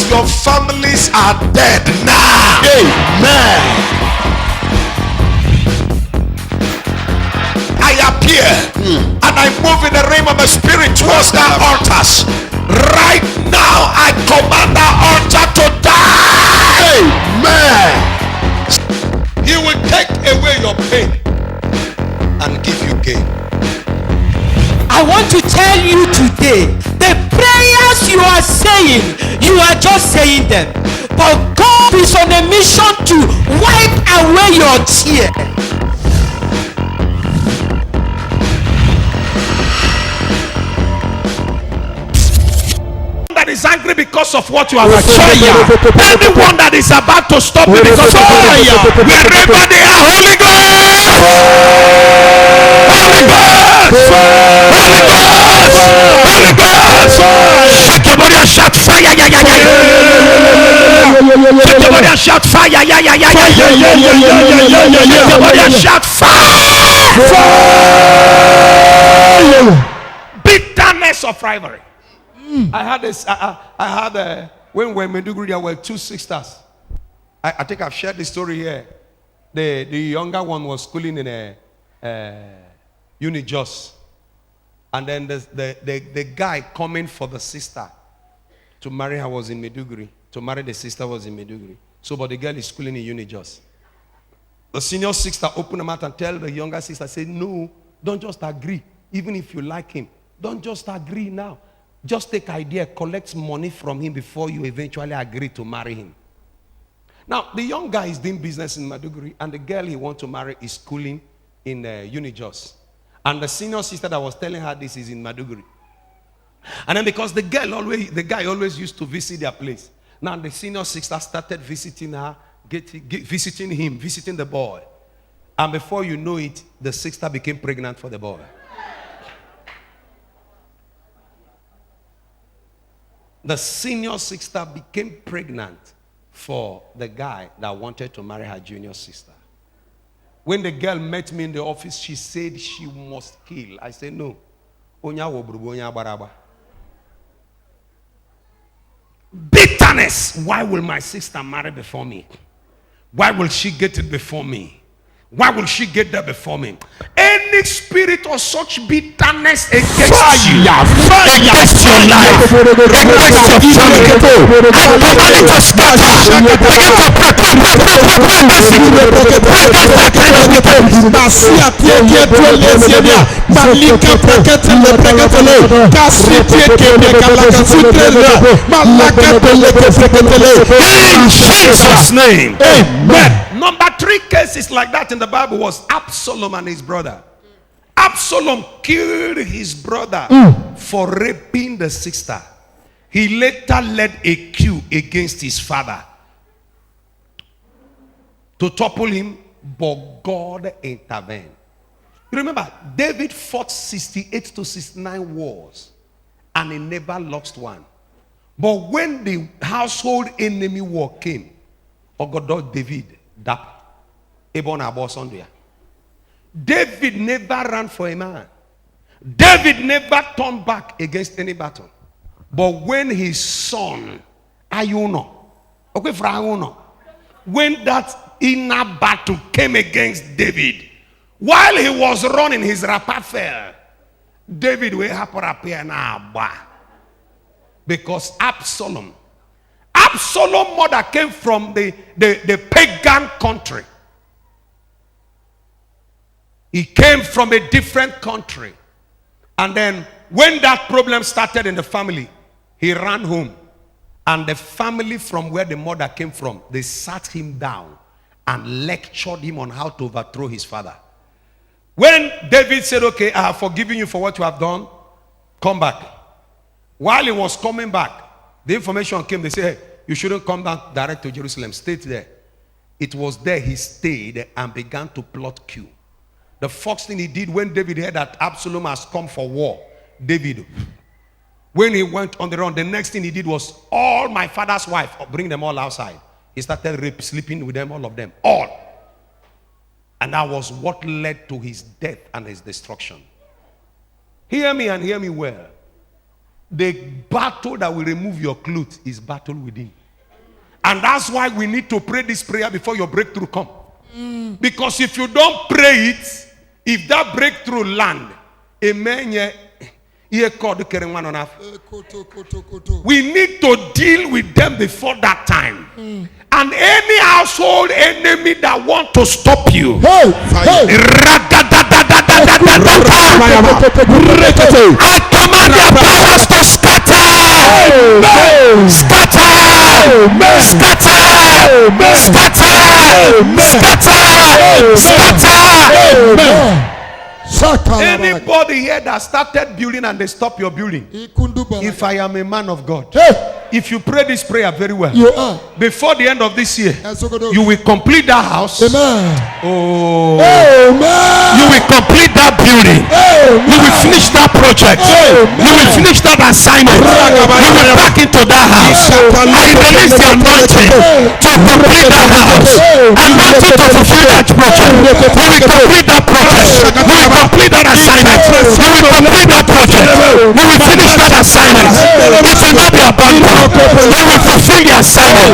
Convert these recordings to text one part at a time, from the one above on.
Your families are dead now. Amen. I appear and I move in the realm of the spirit towards that altars. Right now, I command that altar to die. Amen. He will take away your pain and give you gain. I want to tell you today, the prayers you are saying, you are just saying them. But God is on a mission to wipe away your tears. That is angry because of what you have achieved. Anyone that is about to stop you because of fire, wherever they are, Holy Ghost, Holy Ghost, Holy Ghost, Holy Ghost. Shake your body and shout fire, yeah, yeah, yeah, yeah. Shake your body and shout fire, yeah, yeah, yeah, yeah, yeah, yeah, yeah, yeah, yeah, yeah, yeah. Shake your body and shout fire. Bitterness of rivalry. I had this. I had when we were in Meduguri, there were two sisters. I think I've shared this story here. The younger one was schooling in a Unijos, and then the guy coming for the sister to marry her was in Meduguri. To marry the sister was in Meduguri. So, but the girl is schooling in Unijos. The senior sister opened her mouth and tell the younger sister, say, no, don't just agree. Even if you like him, don't just agree now. Just take idea, collect money from him before you eventually agree to marry him. Now, the young guy is doing business in Maduguri, and the girl he wants to marry is schooling in Unijos. And the senior sister that was telling her this is in Maduguri. And then because the guy always used to visit their place. Now the senior sister started visiting her, visiting him, visiting the boy. And before you know it, the sister became pregnant for the boy. The senior sister became pregnant for the guy that wanted to marry her junior sister. When the girl met me in the office, she said she must kill. I said, no. Bitterness. Why will my sister marry before me? Why will she get it before me? Why will she get there before me? Any spirit of such bitterness against you, against your life, against your family, I command it to scatter. In Jesus' name, amen. Number 3 cases like that in the Bible was Absalom and his brother. Absalom killed his brother for raping the sister. He later led a coup against his father to topple him, but God intervened. You remember, David fought 68 to 69 wars and he never lost one. But when the household enemy war came, Ogodo David, David never ran for a man. David never turned back against any battle. But when his son, Ayuno, when that inner battle came against David, while he was running, his rapper fell. David will appear now. Because Absalom's mother came from the pagan country. He came from a different country. And then when that problem started in the family, he ran home. And the family from where the mother came from, they sat him down and lectured him on how to overthrow his father. When David said, okay, I have forgiven you for what you have done, come back. While he was coming back, the information came, they said, hey, you shouldn't come down direct to Jerusalem, stay there. It was there he stayed and began to plot coup. The first thing he did when David heard that Absalom has come for war, David, when he went on the run, the next thing he did was all my father's wife, bring them all outside. He started sleeping with them, all of them, all. And that was what led to his death and his destruction. Hear me and hear me well. The battle that will remove your clothes is battle within. And that's why we need to pray this prayer before your breakthrough come. Because if you don't pray it, if that breakthrough land, amen, we need to deal with them before that time. And any household enemy that want to stop you, I command their powers to scatter. Scatter. Anybody here that started building and they stop your building, if I am a man of God, if you pray this prayer very well, before the end of this year, you will complete that house. Oh, you will complete that building. You will finish that project. You will finish that assignment. You will back into that house. I release the anointing to complete that house. Anointing to fulfill that project. You will complete that project. You will complete that assignment. You will complete that project. You will finish that assignment. It will not be abandoned. You will fulfill the assignment.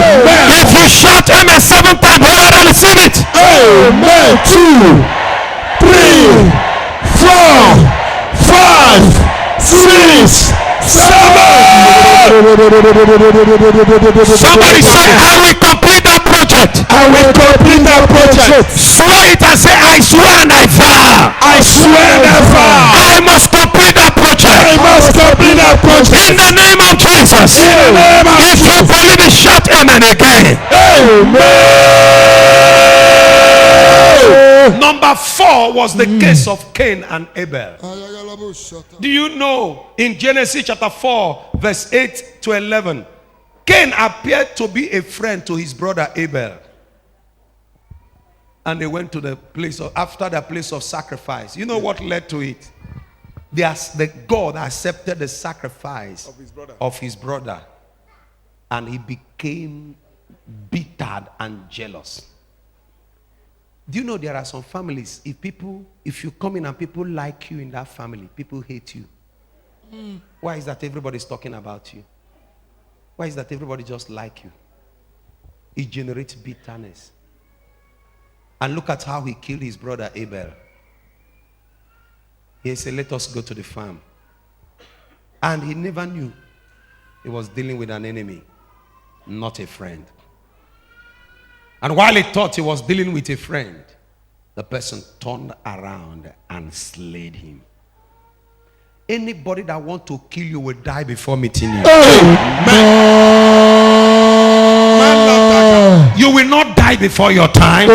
If you shout amen 7 times, whoever receive it. Amen. 2, 3, 4, 5, 6, 7. Somebody say, I will complete that project. I will complete that project. Swear it and say, I swear and I vow. I swear and I vow. I must complete that project. I must complete that project. In the name of Jesus. In the name of If you believe it, shout amen again. Amen. Number 4 was the case of Cain and Abel. Do you know in Genesis chapter 4 verse 8 to 11, Cain appeared to be a friend to his brother Abel. And they went to the place of, after the place of sacrifice. You know what led to it? The God accepted the sacrifice of his brother. And he became bitter and jealous. Do you know there are some families, if you come in and people like you in that family, people hate you. Why is that everybody's talking about you? Why is that everybody just like you? It generates bitterness. And look at how he killed his brother Abel. He said, let us go to the farm. And he never knew he was dealing with an enemy, not a friend. And while he thought he was dealing with a friend, the person turned around and slayed him. Anybody that wants to kill you will die before meeting you. Amen. You will not die before your time.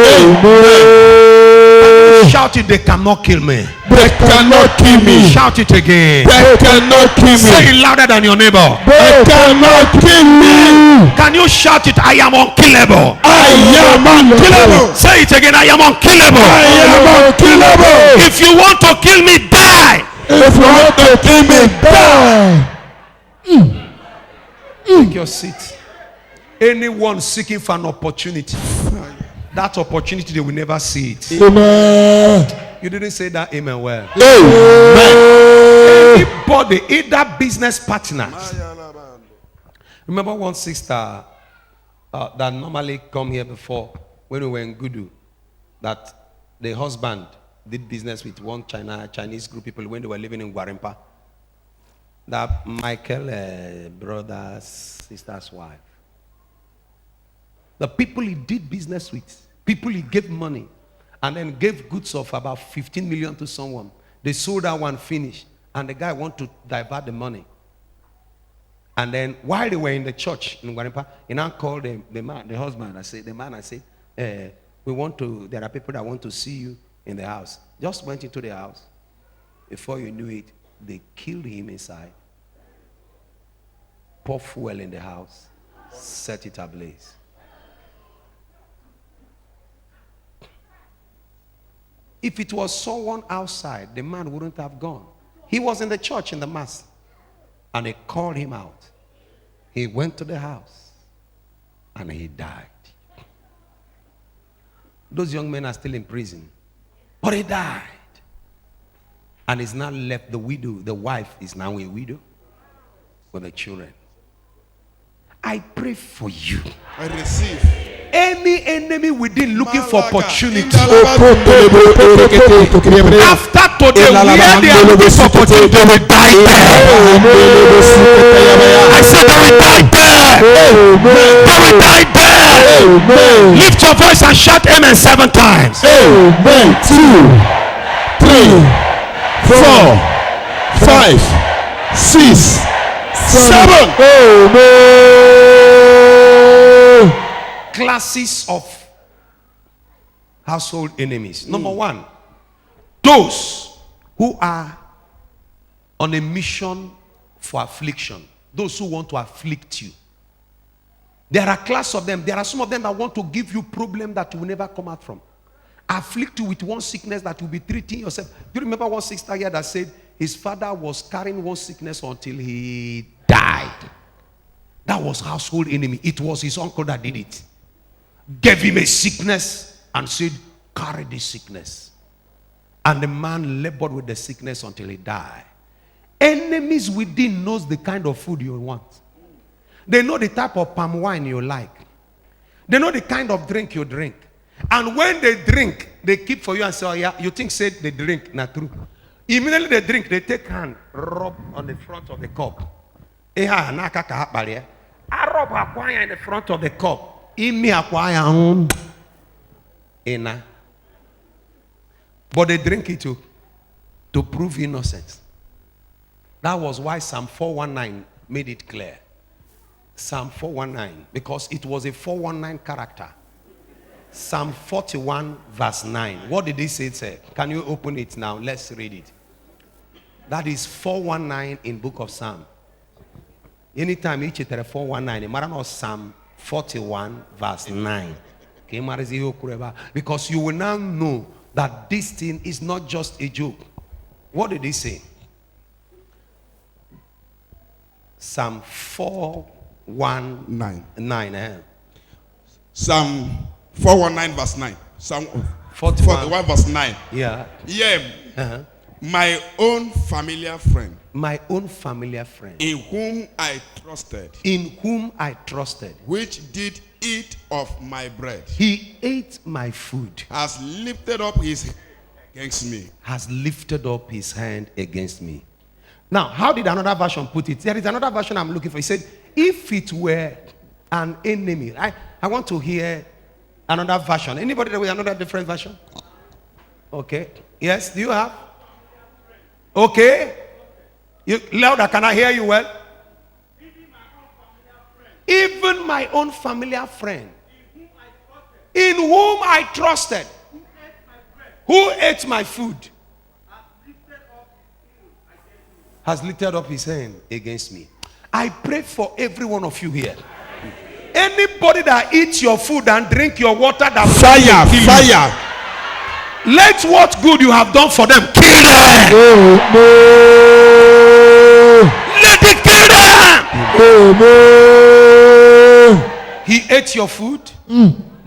Shout it, they cannot kill me. They cannot kill me. Shout it again. They cannot kill me. Say it louder than your neighbor. They cannot kill me. Can you shout it? I am unkillable. I am unkillable. Say it again. I am unkillable. I am unkillable. If you want to kill me, die. If you want to kill me, die. Take your seat. Anyone seeking for an opportunity, that opportunity they will never see it. Amen. You didn't say that amen well. Amen. Anybody, either business partners. Remember one sister that normally come here before when we were in Gudu, that the husband did business with one Chinese group people when they were living in Guarimpa. That Michael brother's sister's wife. The people he did business with, people he gave money, and then gave goods of about 15 million to someone. They sold that one, finished, and the guy want to divert the money. And then while they were in the church in Guarimpa, he now called the man, the husband. I said, there are people that want to see you in the house. Just went into the house. Before you knew it, they killed him inside. Pour fuel in the house. Set it ablaze. If it was someone outside, the man wouldn't have gone. He was in the church in the mass. And they called him out. He went to the house. And he died. Those young men are still in prison. But he died. And he's now left the widow. The wife is now a widow with the children. I pray for you. I receive. Any enemy within looking for opportunity. After today, where they are looking for opportunity, they will die there. I said they will die there. They will die there. Lift your voice and shout amen 7 times. Amen. 2, 3, 4, 5, 6, 7. Amen. Classes of household enemies. Number 1, those who are on a mission for affliction. Those who want to afflict you. There are class of them. There are some of them that want to give you problem that you will never come out from. Afflict you with one sickness that will be treating yourself. You remember one sister here that said his father was carrying one sickness until he died. That was household enemy. It was his uncle that did it. Gave him a sickness and said, carry this sickness. And the man labored with the sickness until he died. Enemies within knows the kind of food you want. They know the type of palm wine you like. They know the kind of drink you drink. And when they drink, they keep for you and say, oh yeah, you think said they drink, not true. Immediately they drink, they take hand, rub on the front of the cup. I rub akwaya in the front of the cup. But they drink it to prove innocence. That was why Psalm 419 made it clear. Psalm 419, because it was a 419 character. Psalm 41 verse 9. What did he say? Can you open it now? Let's read it. That is 419 in book of Psalm. Anytime you check 419, it matter not Psalm 41 verse 9. Because you will now know that this thing is not just a joke. What did he say? Psalm 419. Psalm 419 verse 9. Psalm 41 verse 9. Yeah. Yeah. My own familiar friend. My own familiar friend. In whom I trusted. In whom I trusted. Which did eat of my bread. He ate my food. Has lifted up his hand against me. Has lifted up his hand against me. Now, how did another version put it? There is another version I'm looking for. He said, if it were an enemy. I want to hear another version. Anybody there with another different version? Okay. Yes, do you have? Okay. You louder, can I hear you well? Even my own familiar friend. In whom I trusted. Who ate my food. Has lifted up his hand against me. I pray for every one of you here. Anybody that eats your food and drink your water, that fire. Let what good you have done for them kill them. Let it kill them. He ate your food,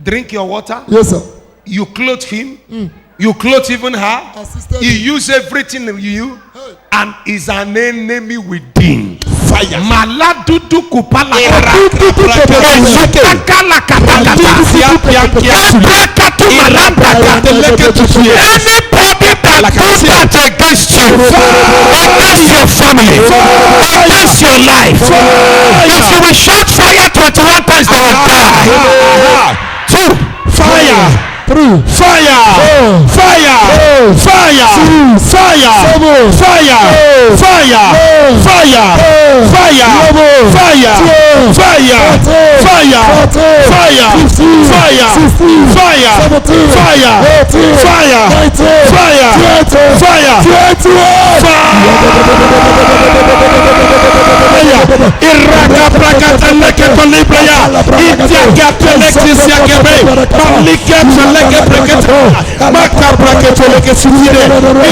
drink your water. Yes, sir. You clothed him. You clothed even her. He used everything in you, and is an enemy within. Fire. Maladudu kupala. Anybody that against you, against your family, against your life, if you will shout fire 21 times, they will die. 2 fire. 3 fire. 4 fire. 5 fire. 6 fire. 7 fire. 8 fire. 9 fire. 10 fire. 11 fire. 12 fire. 13 fire. 14 fire. 15 fire. 16 fire. 17 fire. 18 fire. 19 fire. 20 fire. 21 Iraka prakata leke tolibraya. Itiaka telekisia kebe. Malike teleke preketa. Maka praketo leke sutire.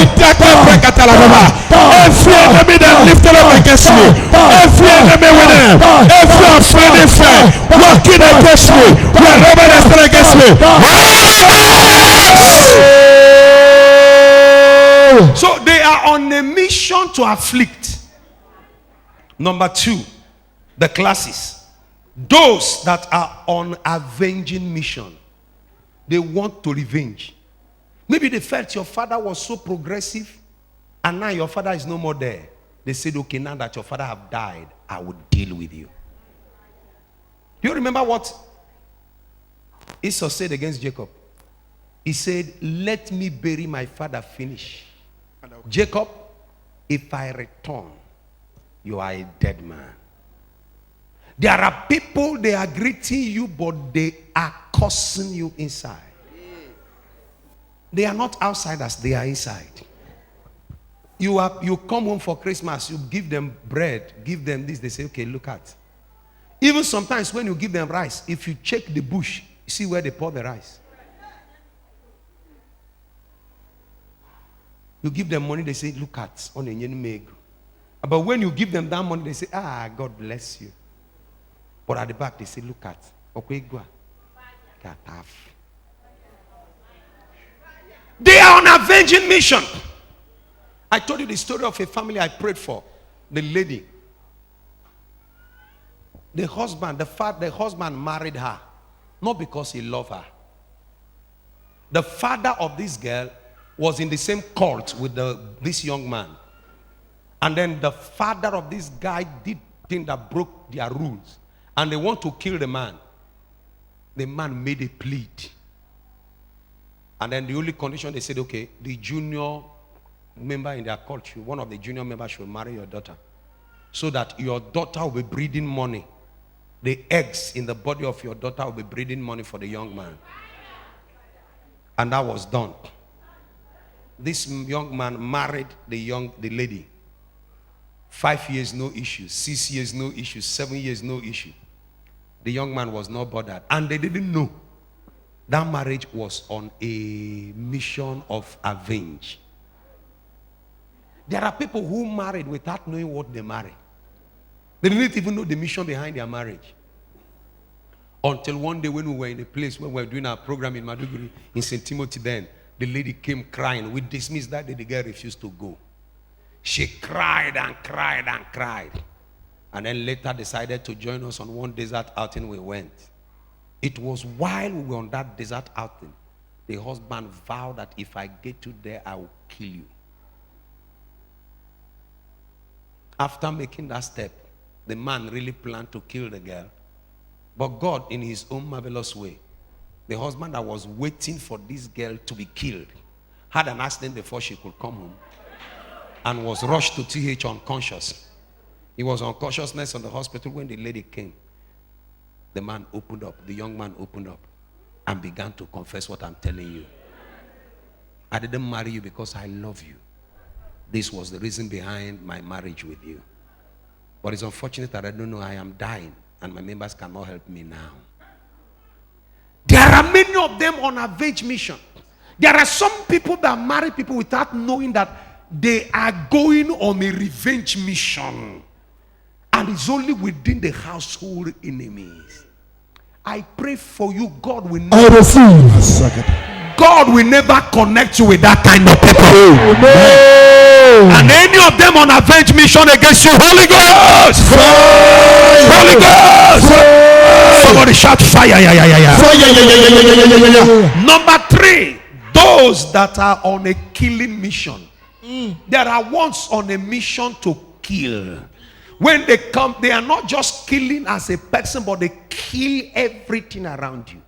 Itiaka prakata la baba. Every enemy that lifted up against me. Every enemy with them. Every offending friend working against me. Wherever they stand against me. So they are on a mission to afflict. Number 2, the classes. Those that are on avenging mission, they want to revenge. Maybe they felt your father was so progressive and now your father is no more there. They said, okay, now that your father have died, I will deal with you. Do you remember what Esau said against Jacob? He said, let me bury my father finish. Jacob, if I return, you are a dead man. There are people, they are greeting you, but they are cursing you inside. They are not outsiders, they are inside. You come home for Christmas, you give them bread, give them this, they say, okay, look at. Even sometimes when you give them rice, if you check the bush, you see where they pour the rice. You give them money, they say, look at. But when you give them that money, they say, God bless you. But at the back, they say, look at. They are on an avenging mission. I told you the story of a family I prayed for. The lady. The husband married her. Not because he loved her. The father of this girl was in the same cult with this young man. And then the father of this guy did things that broke their rules. And they want to kill the man. The man made a plea. And then the only condition, they said, okay, the junior member in their cult, one of the junior members should marry your daughter. So that your daughter will be breeding money. The eggs in the body of your daughter will be breeding money for the young man. And that was done. This young man married the lady. 5 years, no issue. 6 years, no issue. 7 years, no issue. The young man was not bothered. And they didn't know that marriage was on a mission of avenge. There are people who married without knowing what they married. They didn't even know the mission behind their marriage. Until one day when we were in a place where we were doing our program in Maduguri, in St. Timothy then, the lady came crying. We dismissed that day, the girl refused to go. She cried and cried and cried. And then later decided to join us on one desert outing we went. It was while we were on that desert outing, the husband vowed that if I get you there, I will kill you. After making that step, the man really planned to kill the girl. But God, in his own marvelous way, the husband that was waiting for this girl to be killed, had an accident before she could come home and was rushed to TH unconscious. He was unconsciousness in the hospital when the lady came. The man opened up, the young man opened up and began to confess what I'm telling you. I didn't marry you because I love you. This was the reason behind my marriage with you. But it's unfortunate that I don't know I am dying and my members cannot help me now. There are many of them on a avenge mission. There are some people that marry people without knowing that they are going on a revenge mission. And it's only within the household enemies. I pray for you, God will never connect you with that kind of people. And any of them on avenge mission against you, Holy Ghost! Holy Ghost! Somebody shout fire! Number 3, those that are on a killing mission. There are ones on a mission to kill. When they come, they are not just killing as a person, but they kill everything around you.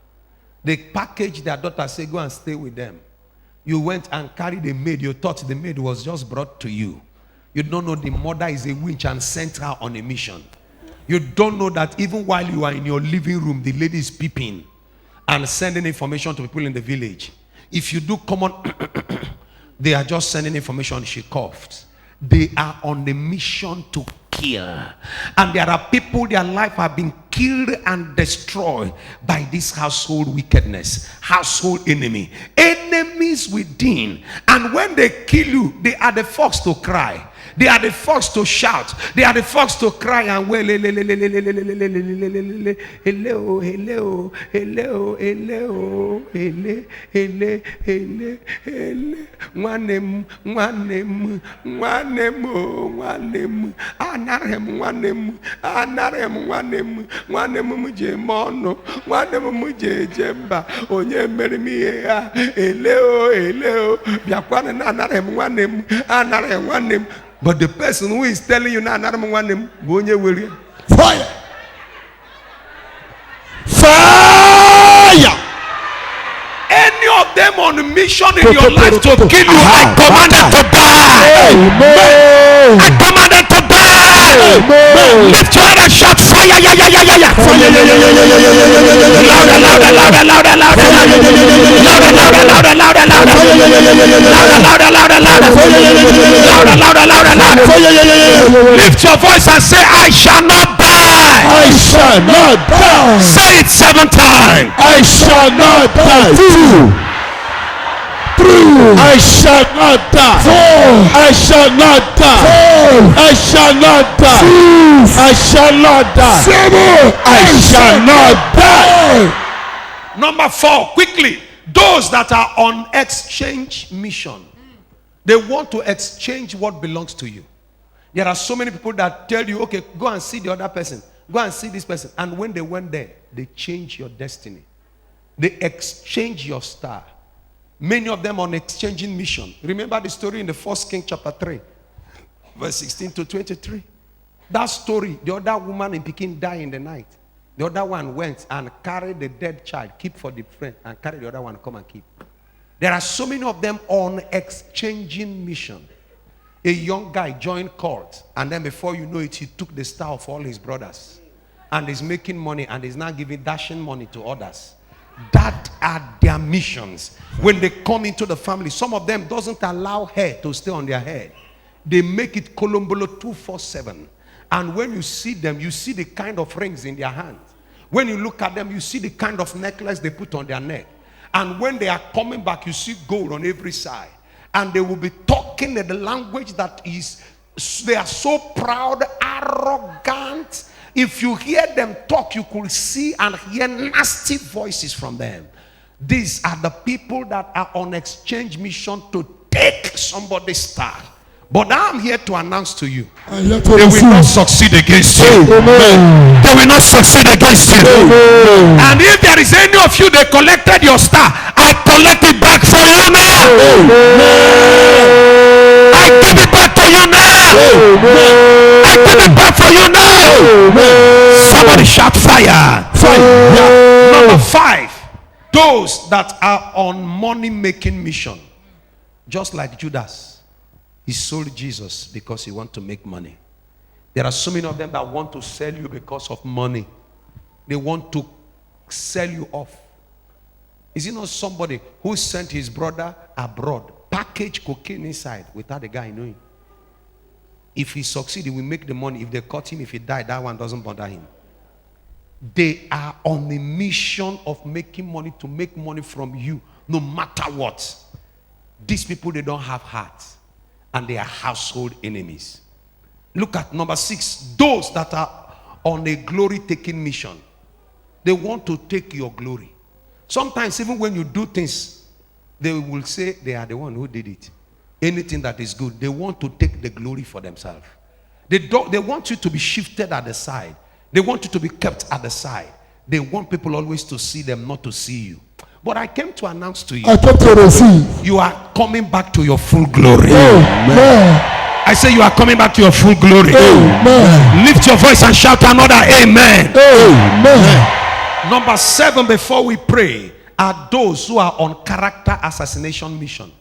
They package their daughter, say, go and stay with them. You went and carried a maid. You thought the maid was just brought to you. You don't know the mother is a witch and sent her on a mission. You don't know that even while you are in your living room, the lady is peeping and sending information to people in the village. If you do common, they are just sending information. She coughed. They are on a mission to kill. And there are people, their life have been killed and destroyed by this household wickedness, household enemy, enemies within. And when they kill you, they are the first to cry. They are the first to shout. They are the first to cry and wail. Hello, hello, hello, hello, hello. One nwanne m m ji eme ọnụ, nwanne m m ji eje mba, onye mere m ihe ya, ele o, bịakwana na anara m nwanne m, anara nwanne m. But the person who is telling you na anara m nwanne m bụ onye were. Fire! Fire! Any of them on a mission in your life to kill you, I command them to die. Amen. I command them to die. Amen. Lift your head and shout fire! Yeah, yeah, yeah, yeah, yeah. Fire! Louder, louder, louder, louder, louder, louder, louder, louder, louder, louder, louder, louder, louder, louder, louder, louder. Lift your voice and say, I shall not die. I shall not die. Say it 7 times. I shall not die. 2, 3. I shall not die. 4. I shall not die. 5. I shall not die. 6. I shall not die. 7. I shall not die. Number 4, quickly. Those that are on exchange mission. They want to exchange what belongs to you. There are so many people that tell you, okay, go and see the other person. Go and see this person. And when they went there, they change your destiny. They exchange your star. Many of them on exchanging mission. Remember the story in the 1 King chapter 3, verse 16 to 23. That story, the other woman in Pekin died in the night. The other one went and carried the dead child, keep for the friend, and carry the other one, come and keep. There are so many of them on exchanging mission. A young guy joined cult, and then before you know it, he took the star of all his brothers, and is making money, and is now dashing money to others. That are their missions. When they come into the family, some of them doesn't allow hair to stay on their head. They make it Colombolo 247. And when you see them, you see the kind of rings in their hands. When you look at them, you see the kind of necklace they put on their neck. And when they are coming back, you see gold on every side. And they will be talking in the language that is, they are so proud, arrogant. If you hear them talk, you could see and hear nasty voices from them. These are the people that are on exchange mission to take somebody's star. But I'm here to announce to you, they will not succeed against you. Amen. They will not succeed against you. Amen. And if there is any of you, they collected your star, I collect it back for you now. Amen. I give it back to you now. Amen. I give it back for you now. Amen. Somebody shout fire. Fire. Number 5, those that are on money making mission. Just like Judas. He sold Jesus because he wants to make money. There are so many of them that want to sell you because of money. They want to sell you off. Is it not somebody who sent his brother abroad, package cocaine inside without the guy knowing? If he succeeds, he will make the money. If they caught him, if he died, that one doesn't bother him. They are on a mission of making money, to make money from you, no matter what. These people, they don't have hearts. And they are household enemies. Look at number 6. Those that are on a glory-taking mission. They want to take your glory. Sometimes even when you do things, they will say they are the one who did it. Anything that is good, they want to take the glory for themselves. They want you to be shifted at the side. They want you to be kept at the side. They want people always to see them, not to see you. But I came to announce to you, I came to receive. You are coming back to your full glory. Amen. I say you are coming back to your full glory. Amen. Lift your voice and shout another amen. Amen. Number 7, before we pray, are those who are on character assassination mission.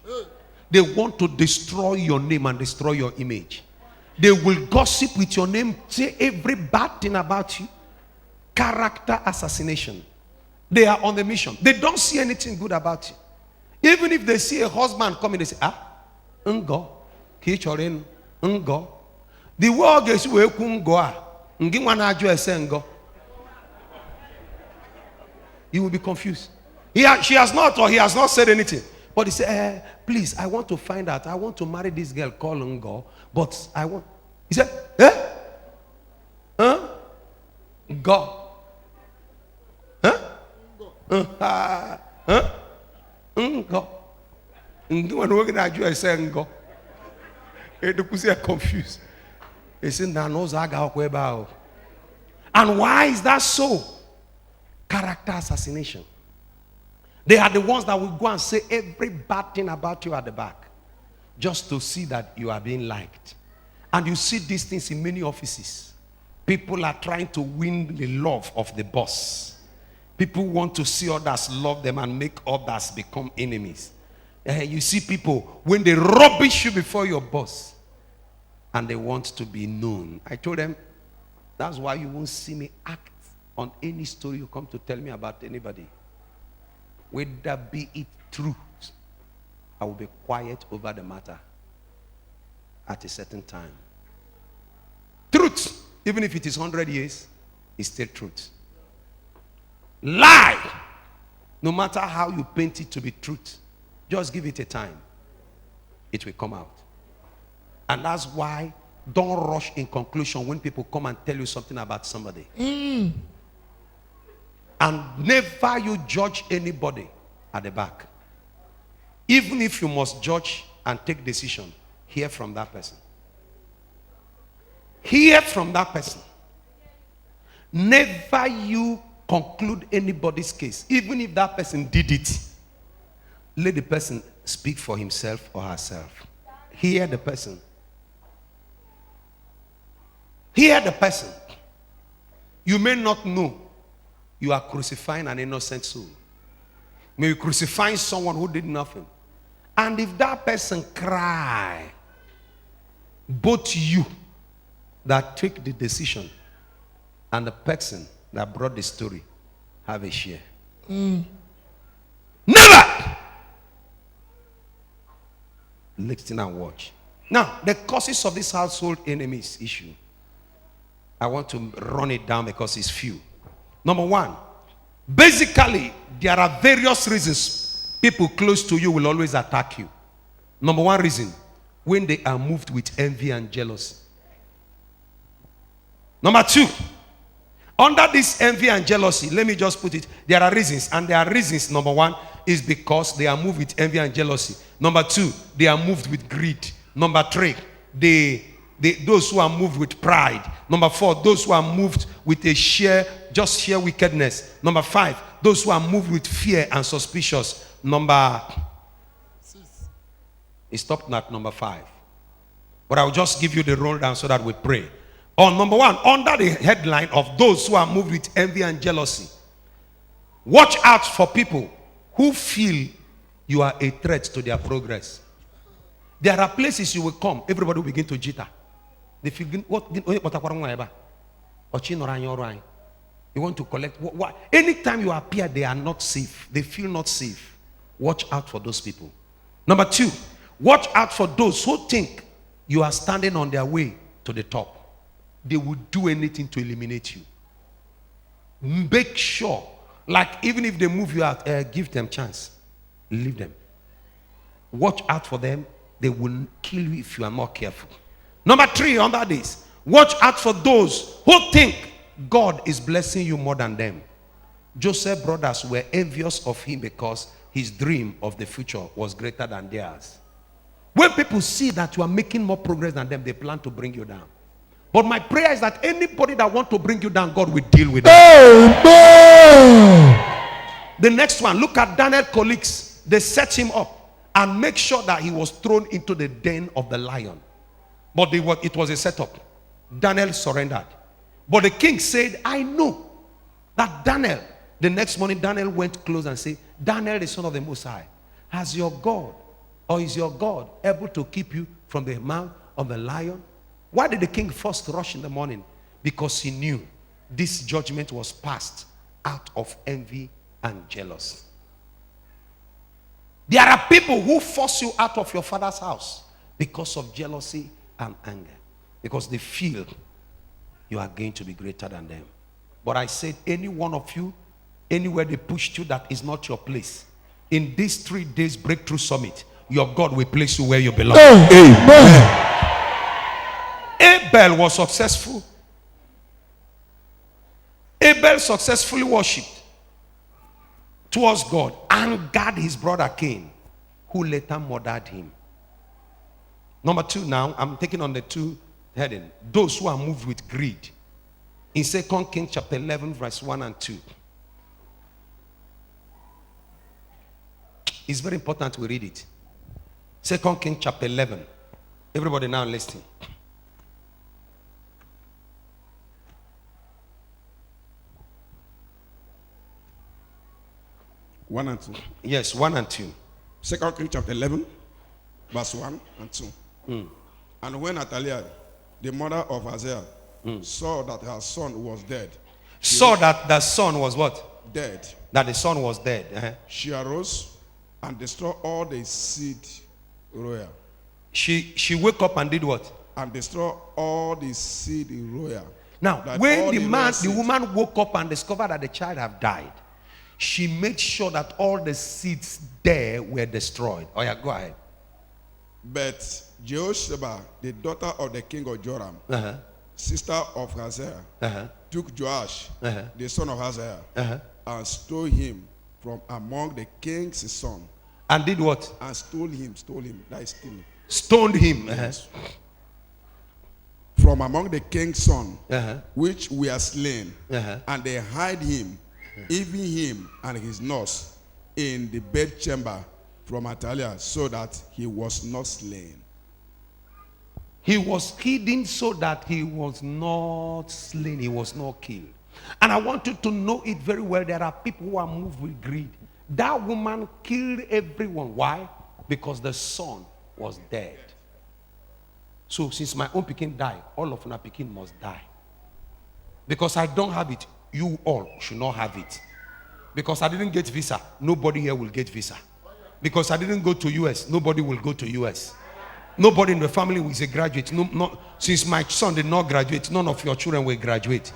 They want to destroy your name and destroy your image. They will gossip with your name, say every bad thing about you. Character assassination. They are on the mission. They don't see anything good about you. Even if they see a husband coming, they say, Ngo, Kichorin, Ngo. The word is Ngo. Ngo. You will be confused. She has not, or he has not said anything. But he said, please, I want to find out. I want to marry this girl called Ngo. But I want. He said, Ngo. Ngo. When we're going to say Ngo. They are confused. They say, And why is that so? Character assassination. They are the ones that will go and say every bad thing about you at the back, just to see that you are being liked. And you see these things in many offices. People are trying to win the love of the boss. People want to see others love them and make others become enemies. You see people, when they rubbish you before your boss, and they want to be known. I told them, that's why you won't see me act on any story you come to tell me about anybody. Whether be it truth, I will be quiet over the matter at a certain time. Truth, even if it is 100 years, is still truth. Lie, no matter how you paint it to be truth, just give it a time. It will come out. And that's why don't rush in conclusion when people come and tell you something about somebody. And never you judge anybody at the back. Even if you must judge and take decision, hear from that person. Hear from that person. Never you conclude anybody's case. Even if that person did it, let the person speak for himself or herself. Hear the person. Hear the person. You may not know you are crucifying an innocent soul. May you crucify someone who did nothing. And if that person cry, both you that take the decision and the person that brought the story have a share. Never! Listen and watch. Now, the causes of this household enemies issue, I want to run it down because it's few. Number one, basically, there are various reasons people close to you will always attack you. Number one reason, when they are moved with envy and jealousy. Number two, under this envy and jealousy, let me just put it, there are reasons. And there are reasons, number one, is because they are moved with envy and jealousy. Number two, they are moved with greed. Number three, those who are moved with pride. Number four, those who are moved with a sheer wickedness. Number five, those who are moved with fear and suspicious. Number six. It stopped at number five. But I'll just give you the rundown so that we pray. On number one, under the headline of those who are moved with envy and jealousy, watch out for people who feel you are a threat to their progress. There are places you will come, everybody will begin to jitter. They feel, you want to collect. What? Anytime you appear, they are not safe. They feel not safe. Watch out for those people. Number two, watch out for those who think you are standing on their way to the top. They will do anything to eliminate you. Make sure, like even if they move you out, give them chance. Leave them. Watch out for them. They will kill you if you are not careful. Number three, under this, watch out for those who think God is blessing you more than them. Joseph's brothers were envious of him because his dream of the future was greater than theirs. When people see that you are making more progress than them, they plan to bring you down. But my prayer is that anybody that wants to bring you down, God will deal with them. The next one, look at Daniel's colleagues. They set him up and make sure that he was thrown into the den of the lion. But it was a setup. Daniel surrendered. But the king said, I know that Daniel, the next morning Daniel went close and said, Daniel, the son of the Most High, has your God, or is your God able to keep you from the mouth of the lion? Why did the king first rush in the morning? Because he knew this judgment was passed out of envy and jealousy. There are people who force you out of your father's house because of jealousy and anger. Because they feel you are going to be greater than them. But I said, any one of you, anywhere they pushed you that is not your place, in these 3 days breakthrough summit, your God will place you where you belong. Amen. Abel was successful. Abel successfully worshipped towards God, angered his brother Cain, who later murdered him. Number two, now I'm taking on the two heading. Those who are moved with greed. In 2 Kings chapter 11, verse 1 and 2. It's very important we read it. 2 Kings chapter 11. Everybody now listen. One and two. Yes, 1 and 2. 2 Kings chapter 11, verse 1 and 2. And when Athaliah, the mother of Hazael, saw that her son was dead. Saw that the son was what? Dead. That the son was dead. She arose and destroyed all the seed royal. She woke up and did what? And destroyed all the seed royal. Now, That when all the woman woke up and discovered that the child had died, she made sure that all the seeds there were destroyed. Oh yeah, go ahead. But Jehosheba, the daughter of the king of Joram, sister of Hazael, took Joash, the son of Hazael, and stole him from among the king's son. And did what? And stole him. That is stealing. Stoned him. Yes. From among the king's son, which were slain, and they hide him, even him and his nurse, in the bedchamber from Athaliah, so that he was not slain. He was hidden so that he was not slain, he was not killed. And I want you to know it very well. There are people who are moved with greed. That woman killed everyone. Why? Because the son was dead. So since my own Pekin died, all of my Pekin must die. Because I don't have it, you all should not have it. Because I didn't get visa, nobody here will get visa. Because I didn't go to US, nobody will go to US. Nobody in the family is a graduate. Since my son did not graduate, none of your children will graduate.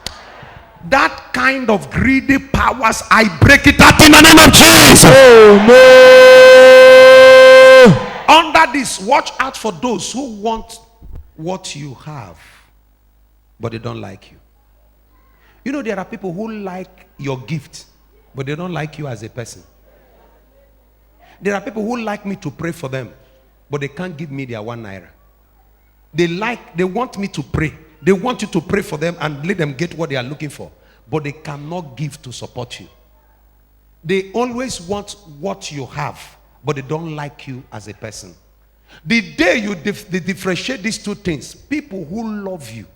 That kind of greedy powers, I break it out in the name of Jesus. Oh, no. Under this, watch out for those who want what you have, but they don't like you. You know, there are people who like your gift, but they don't like you as a person. There are people who like me to pray for them, but they can't give me their 1 naira. They want me to pray. They want you to pray for them and let them get what they are looking for, but they cannot give to support you. They always want what you have, but they don't like you as a person. The day you differentiate these two things, people who love you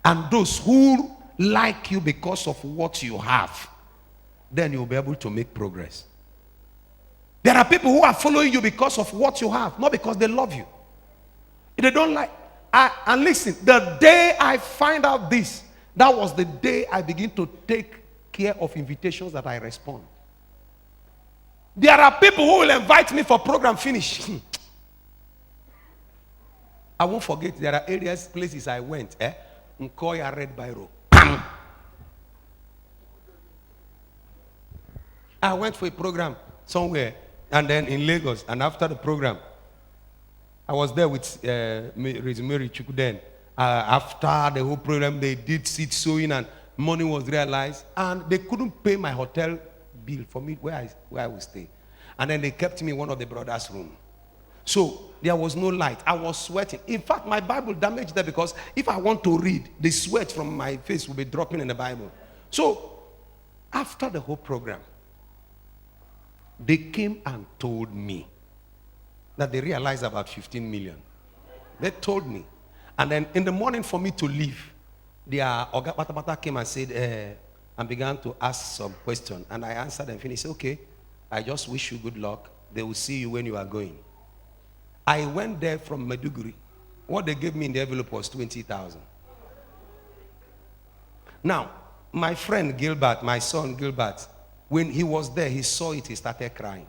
and those who like you because of what you have, then you'll be able to make progress. There are people who are following you because of what you have, not because they love you. They don't like. And listen, the day I find out this, that was the day I begin to take care of invitations that I respond. There are people who will invite me for program finish. I won't forget, there are areas, places I went. Nkoya Red Biro. I went for a program somewhere, and then in Lagos, and after the program, I was there with Mary Chukuden. After the whole program, they did seed sowing and money was realized, and they couldn't pay my hotel bill for me where I would stay. And then they kept me in one of the brothers' room. So there was no light. I was sweating. In fact, my Bible damaged that because if I want to read, the sweat from my face will be dropping in the Bible. So after the whole program, they came and told me that they realized about 15 million. They told me. And then in the morning for me to leave, their Oga Patapata came and said, and began to ask some questions. And I answered and finished. Okay, I just wish you good luck. They will see you when you are going. I went there from Maiduguri. What they gave me in the envelope was 20,000. Now, my friend Gilbert, my son Gilbert, when he was there, he saw it, he started crying.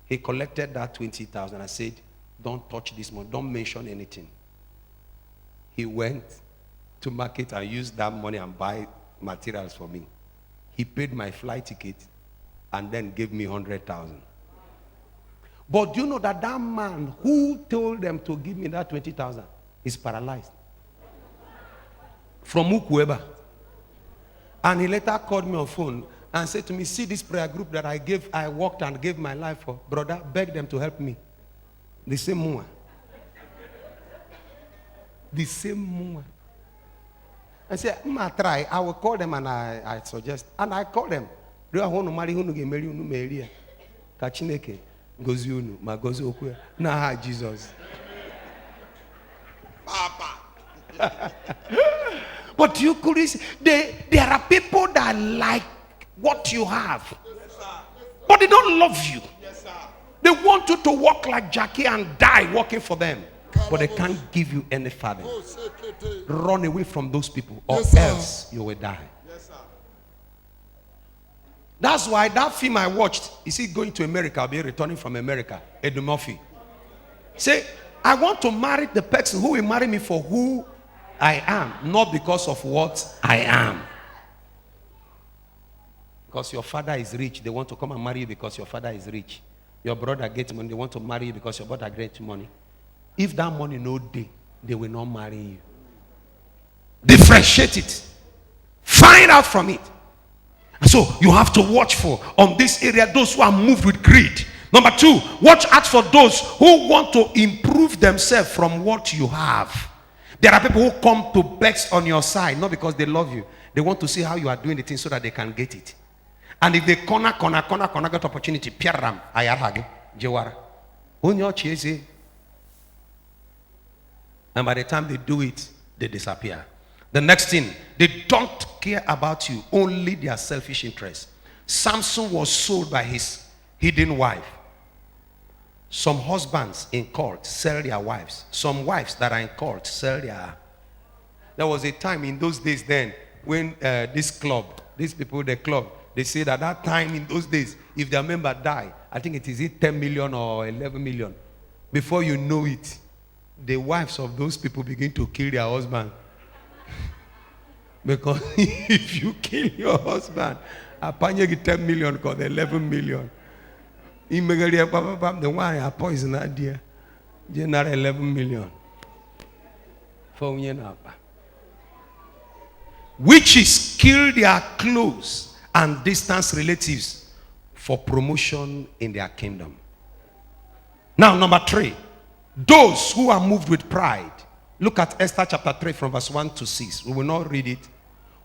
He collected that 20,000. I said, don't touch this money, don't mention anything. He went to market and used that money and buy materials for me. He paid my flight ticket and then gave me 100,000. But do you know that that man who told them to give me that 20,000 is paralyzed from Ukueba? And he later called me on phone and said to me, see this prayer group that I worked and gave my life for, brother, beg them to help me. The same mua. The same mua. I said, try. I will call them and I suggest. And I call them. Do I want to marry who get marry Maria? Kachineke gozi unu ma gozi okwe na Jesus. Papa. But you could see there are people that like what you have. But they don't love you. They want you to walk like Jackie and die working for them. But they can't give you any farthing. Run away from those people or else you will die. That's why that film I watched, is he going to America? I'll be returning from America. Eddie Murphy. Say, I want to marry the person who will marry me for who I am, not because of what I am. Because your father is rich, they want to come and marry you because your father is rich. Your brother gets money, they want to marry you because your brother gets money. If that money no day, they will not marry you. Differentiate it. Find out from it. So you have to watch for on this area those who are moved with greed. Number 2, watch out for those who want to improve themselves from what you have. There are people who come to bet on your side, not because they love you. They want to see how you are doing the thing so that they can get it. And if they corner get opportunity, piaram ayarhage jewara. And by the time they do it, they disappear. The next thing, they don't care about you, only their selfish interest. Samson was sold by his hidden wife. Some husbands in court sell their wives. Some wives that are in court sell their... There was a time in those days then when this club, these people, the club, they say that that time in those days, if their member die, I think it is 10 million or 11 million. Before you know it, the wives of those people begin to kill their husband. Because if you kill your husband, apanya get 10 million because 11 million. The one I poison idea, general 11 million. Witches kill their close and distant relatives for promotion in their kingdom. Now, number 3, those who are moved with pride. Look at Esther chapter 3 from verse 1 to 6. We will not read it.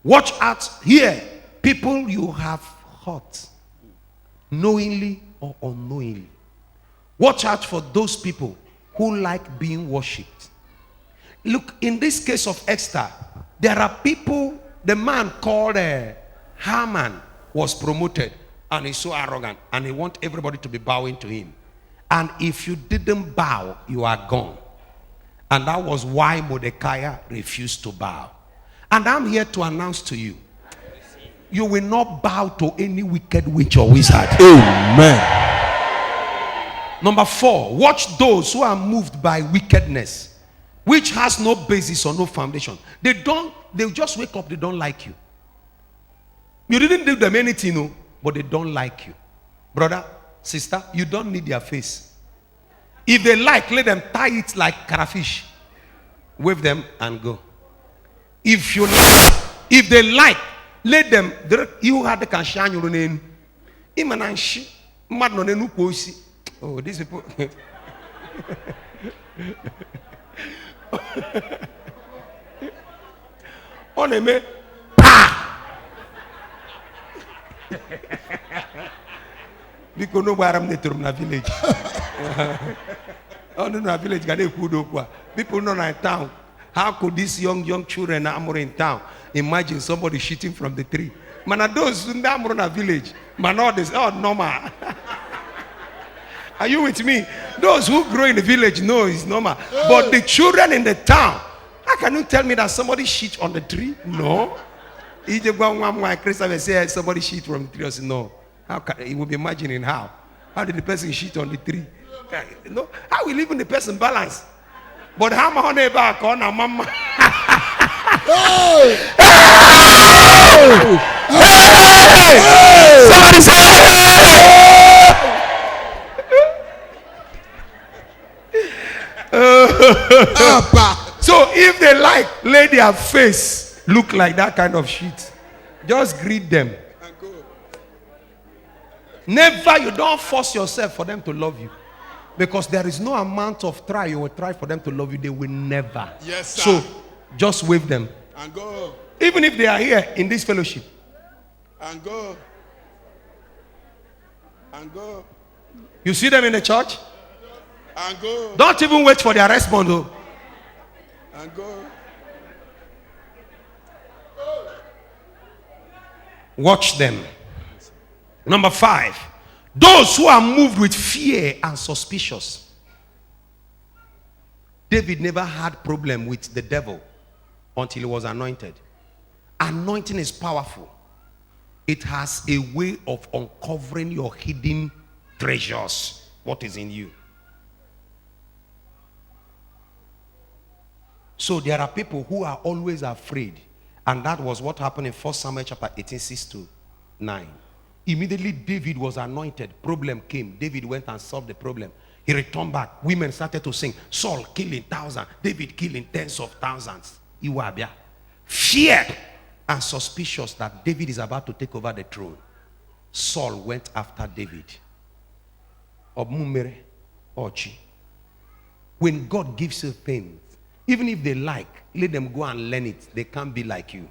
Watch out here. People you have hurt, knowingly or unknowingly. Watch out for those people who like being worshipped. Look, in this case of Esther, there are people, the man called Haman was promoted and he's so arrogant and he wants everybody to be bowing to him. And if you didn't bow, you are gone. And that was why Mordecai refused to bow. And I'm here to announce to you, you will not bow to any wicked witch or wizard. Amen. Number 4, watch those who are moved by wickedness, which has no basis or no foundation. They just wake up, they don't like you. You didn't do them anything, no, but they don't like you. Brother, sister, you don't need their face. If they like, let them tie it like catfish. Wave them and go. If they like, let them. You had the can your name. Oh, these people. On me, because no where I'm in village. Oh no, village got a kudo. People know in town. How could these young children are in town imagine somebody shooting from the tree? Man, those in the village, man, all this, oh normal. Are you with me? Those who grow in the village know it's normal. But the children in the town, how can you tell me that somebody shit on the tree? No. Say somebody shit from the tree. I say, no. How can he will be imagining how? How did the person shit on the tree? No. How will even the person balance? But how am I back on a mama? Somebody say, so if they like, let their face look like that kind of shit. Just greet them. Never, you don't force yourself for them to love you. Because there is no amount of you will try for them to love you. They will never. Yes, sir. So just wave them. And go. Even if they are here in this fellowship. And go. And go. You see them in the church? And go. Don't even wait for their response. Though. And go. Watch them. Number 5. Those who are moved with fear and suspicious. David never had problem with the devil until he was anointed. Anointing is powerful. It has a way of uncovering your hidden treasures. What is in you? So there are people who are always afraid. And that was what happened in 1 Samuel chapter 18, 6-9. Immediately David was anointed. Problem came. David went and solved the problem. He returned back. Women started to sing. Saul killing thousands. David killing tens of thousands. Iwabia. Fear and suspicious that David is about to take over the throne. Saul went after David. Obmumere Ochi. When God gives you things, even if they like, let them go and learn it. They can't be like you.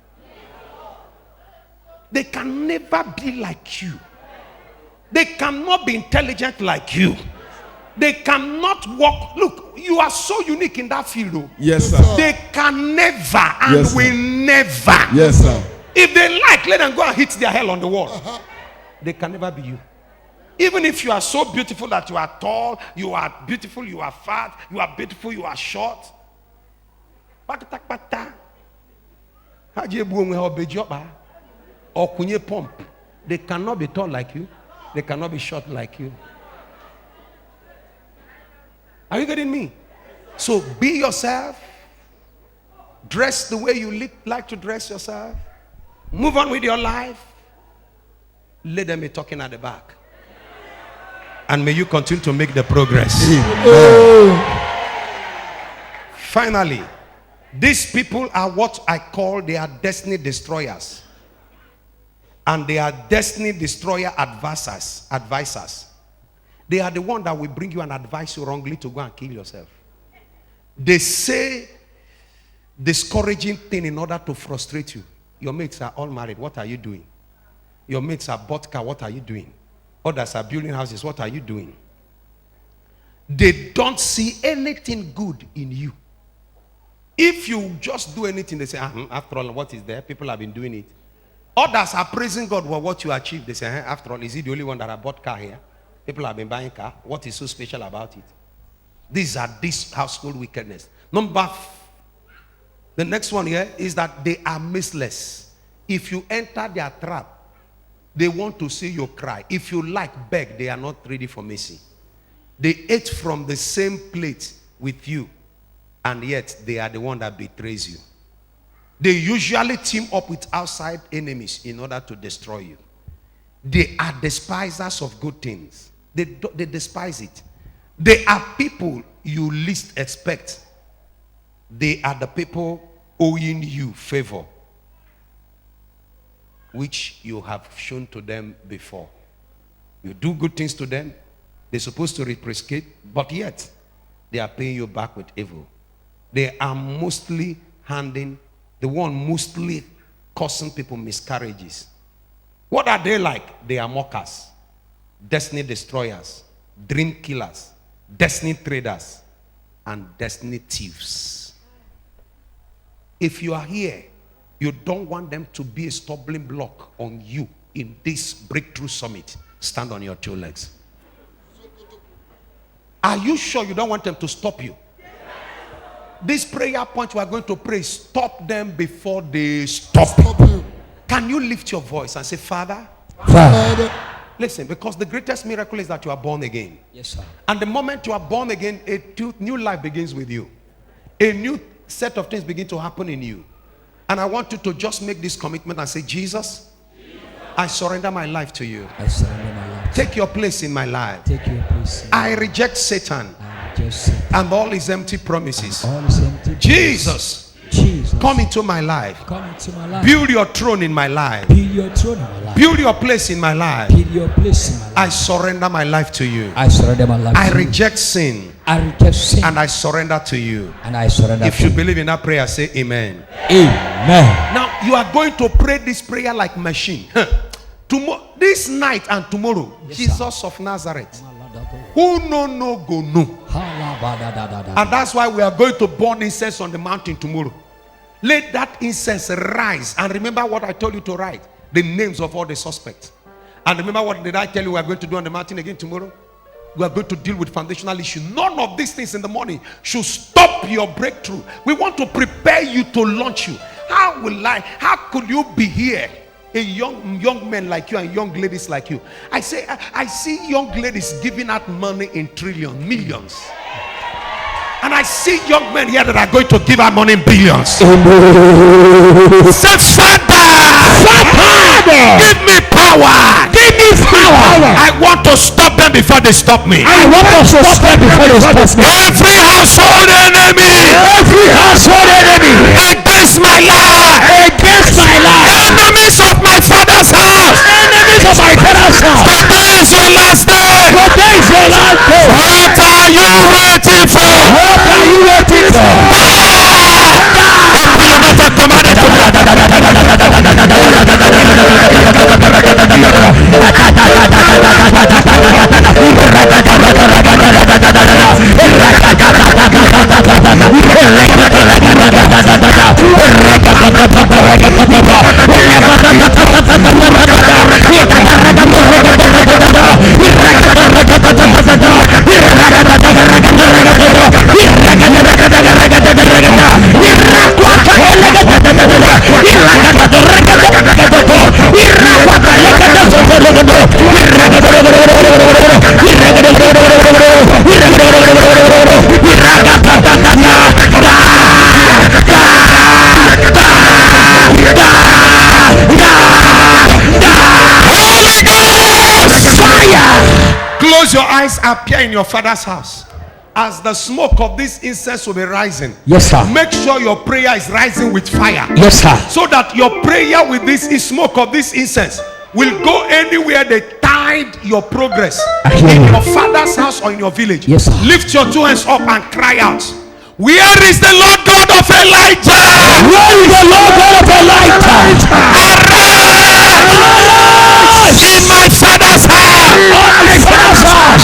They can never be like you. They cannot be intelligent like you. They cannot walk. Look, you are so unique in that field. Though. Yes, sir. They can never and Yes, will never. Yes, sir. If they like, let them go and hit their hell on the wall. They can never be you. Even if you are so beautiful that you are tall, you are beautiful, you are fat, you are beautiful, you are short. Or kunye pump. They cannot be tall like you. They cannot be short like you. Are you getting me? So be yourself. Dress the way you like to dress yourself. Move on with your life. Let them be talking at the back. And may you continue to make the progress. Finally, these people are what I call they are destiny destroyers. And they are destiny destroyer advisors. They are the one that will bring you and advise you wrongly to go and kill yourself. They say discouraging thing in order to frustrate you. Your mates are all married. What are you doing? Your mates are bought car. What are you doing? Others are building houses. What are you doing? They don't see anything good in you. If you just do anything, they say, after all, what is there? People have been doing it. Others are praising God for what you achieved. They say, after all, is he the only one that have bought car here? People have been buying car. What is so special about it? These are this household wickedness. The next one here is that they are merciless. If you enter their trap, they want to see you cry. If you like beg, they are not ready for mercy. They ate from the same plate with you, and yet they are the one that betrays you. They usually team up with outside enemies in order to destroy you. They are despisers of good things. They despise it. They are people you least expect. They are the people owing you favor, which you have shown to them before. You do good things to them. They're supposed to reciprocate, but yet they are paying you back with evil. They are mostly mostly causing people miscarriages. What are they like? They are mockers, destiny destroyers, dream killers, destiny traders, and destiny thieves. If you are here, you don't want them to be a stumbling block on you in this breakthrough summit. Stand on your two legs. Are you sure you don't want them to stop you? This prayer point we are going to pray, stop them before they stop you. Can you lift your voice and say, Father? Father. Listen, because the greatest miracle is that you are born again. Yes, sir. And the moment you are born again, a new life begins with you. A new set of things begin to happen in you. And I want you to just make this commitment and say, Jesus, I surrender my life to you. I surrender my life. Take your place in my life. Take your place. I reject Satan and all his empty promises. All is empty. Jesus, come into my life. Come into my life. Build your throne in my life. Build your throne in my life. Build your place in my life. Build your place in my life. I surrender my life to you. I surrender my life. I reject sin. I and I surrender to you. And I surrender. If you believe in that prayer, say amen. Amen. Now you are going to pray this prayer like machine. Tomorrow, this night and tomorrow, yes, Jesus sir. Of Nazareth, who no go no. And that's why we are going to burn incense on the mountain tomorrow. Let that incense rise. And remember what I told you to write. The names of all the suspects. And remember what did I tell you we are going to do on the mountain again tomorrow? We are going to deal with foundational issues. None of these things in the morning should stop your breakthrough. We want to prepare you to launch you. How could you be here? A young men like you and young ladies like you. I see young ladies giving out money in trillions, millions. And I see young men here that are going to give out money in billions. Say, Father, give me power. Give me power. I want to stop them before they stop me. I want to stop them before they stop me. Every household enemy. Every household enemy. Against my life. Against my life. Enemies of my father's house. Enemies of my father's house. Today is your last day. Today is your last day. What are you waiting for? What are you waiting for? Close your eyes, appear in your father's house. As the smoke of this incense will be rising, yes, sir. Make sure your prayer is rising with fire. Yes, sir. So that your prayer with this smoke of this incense will go anywhere they tied your progress in your father's house or in your village. Yes, sir. Lift your two hands up and cry out. Where is the Lord God of Elijah? Where is the Lord God of Elijah? Arise in my father's house.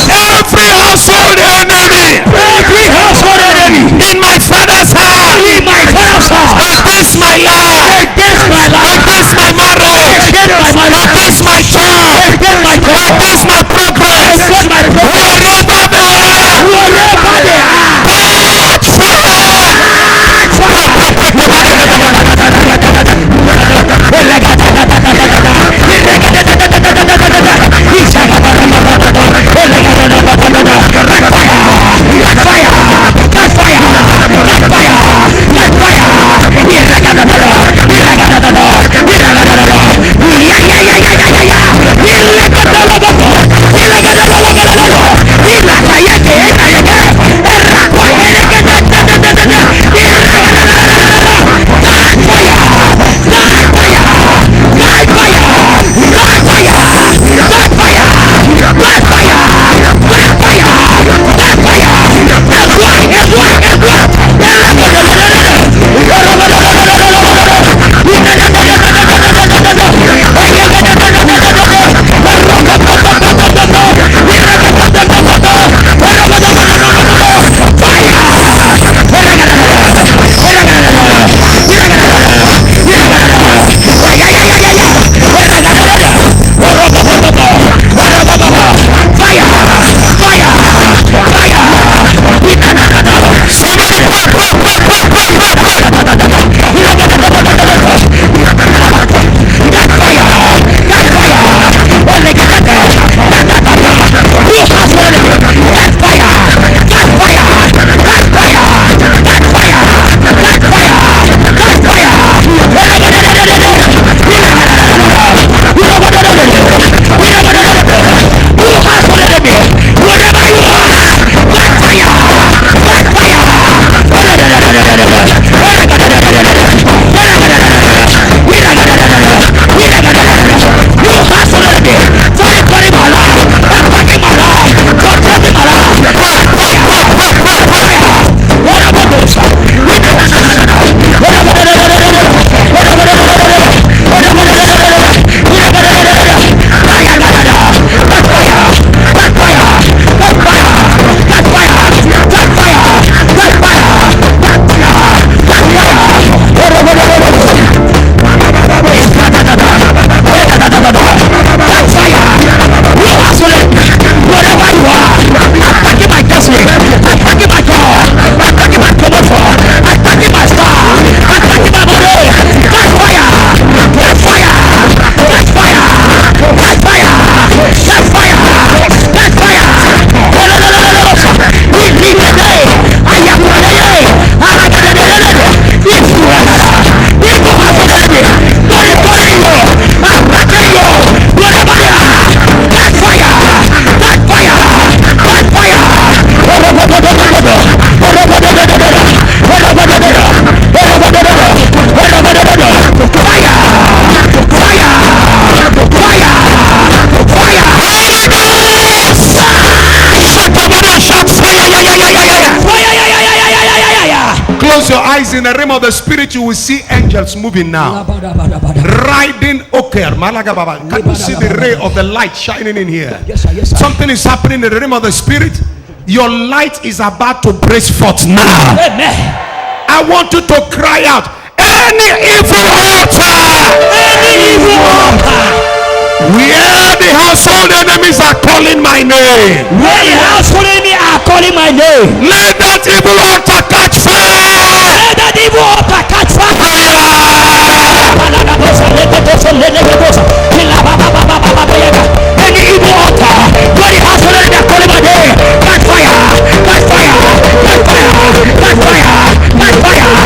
Every household enemy. Every household enemy. In my father's house. In my father's house. Against my life. Against my life. Against my marriage. Against my life. Against my child. Against my child. Against my progress. Against my progress. Wherever they are. Wherever they are. Catch fire. eyes in the realm of the spirit, you will see angels moving now. Riding Oker, Malagababa. Can you see the ray of the light shining in here? Yes, sir. Yes, sir. Something is happening in the realm of the spirit. Your light is about to burst forth now. Amen. I want you to cry out, any evil altar, where the household enemies are calling my name, Where the household enemy are calling my name, let that evil altar catch fire. let that evil altar catch fire. Any evil altar, where the household enemy are calling my name, catch fire, catch fire, catch fire, catch fire, catch fire.